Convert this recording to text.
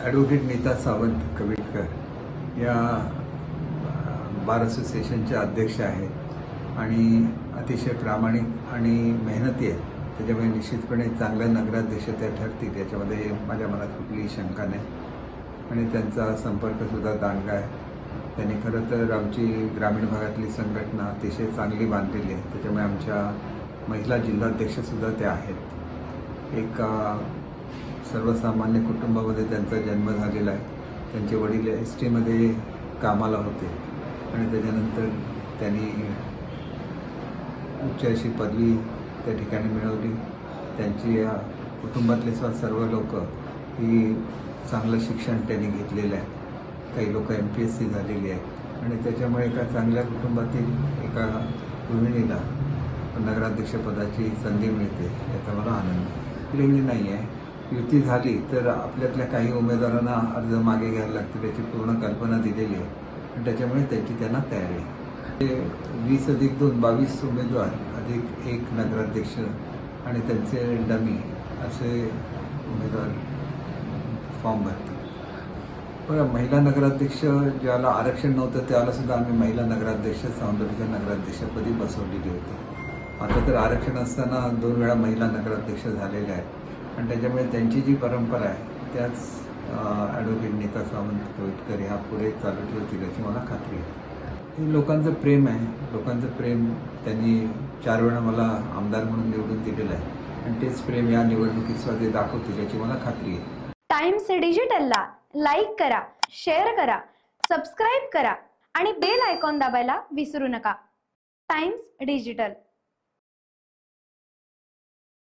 Advocate Nita Sawant Kavitkar या बार असोसिएशनच्या अध्यक्ष आहेत आणि अतिशय प्रामाणिक आणि मेहनती आहेत. त्याच्यामुळे निश्चितपणे चांगल्या नगराध्यक्ष त्या ठरतील याच्यामध्ये माझ्या मनात कुठलीही शंका नाही. आणि त्यांचा संपर्कसुद्धा दांडगा आहे. त्यांनी खरं तर आमची ग्रामीण भागातली संघटना अतिशय चांगली बांधलेली आहे. त्याच्यामुळे आमच्या महिला जिल्हाध्यक्षसुद्धा त्या आहेत. एक सर्वसामान्य कुटुंबामध्ये त्यांचा जन्म झालेला आहे. त्यांचे वडील STमध्ये कामाला होते आणि त्याच्यानंतर त्यांनी उच्च अशी पदवी त्या ठिकाणी मिळवली. त्यांची या कुटुंबातले सर्व लोक ही चांगलं शिक्षण त्यांनी घेतलेलं आहे. काही लोक MPSC झालेली आहेत आणि त्याच्यामुळे एका चांगल्या कुटुंबातील एका गृहिणीला नगराध्यक्षपदाची संधी मिळते याचा मला आनंद केलेली नाही आहे. युती झाली तर आपल्यातल्या काही उमेदवारांना अर्ज मागे घ्यायला लागतील याची पूर्ण कल्पना दिलेली आहे आणि त्याच्यामुळे त्यांना तयारी आहे. 20+2 22 उमेदवार अधिक एक नगराध्यक्ष आणि त्यांचे डमी असे उमेदवार फॉर्म भरतील. पण महिला नगराध्यक्ष ज्याला आरक्षण नव्हतं त्याला सुद्धा आम्ही महिला नगराध्यक्ष सौंदर्याच्या नगराध्यक्षपदी बसवलेली होती. आता तर आरक्षण असताना 2 वेळा महिला नगराध्यक्ष झालेल्या आहेत आणि त्याच्यामुळे त्यांची जी परंपरा आहे त्याच ॲडव्होकेट नीता सावंत कविटकर ह्या पुढे चालू ठेवतील याची मला खात्री आहे. हे लोकांचं प्रेम आहे. लोकांचं प्रेम त्यांनी 4 वेळा मला आमदार म्हणून निवडून दिलेलं आहे आणि तेच प्रेम या निवडणुकीत सुद्धा ते दाखवतील याची मला खात्री आहे. टाइम्स डिजिटलला लाईक करा, शेअर करा, सबस्क्राईब करा आणि बेल आयकॉन दाबायला विसरू नका. Times digital.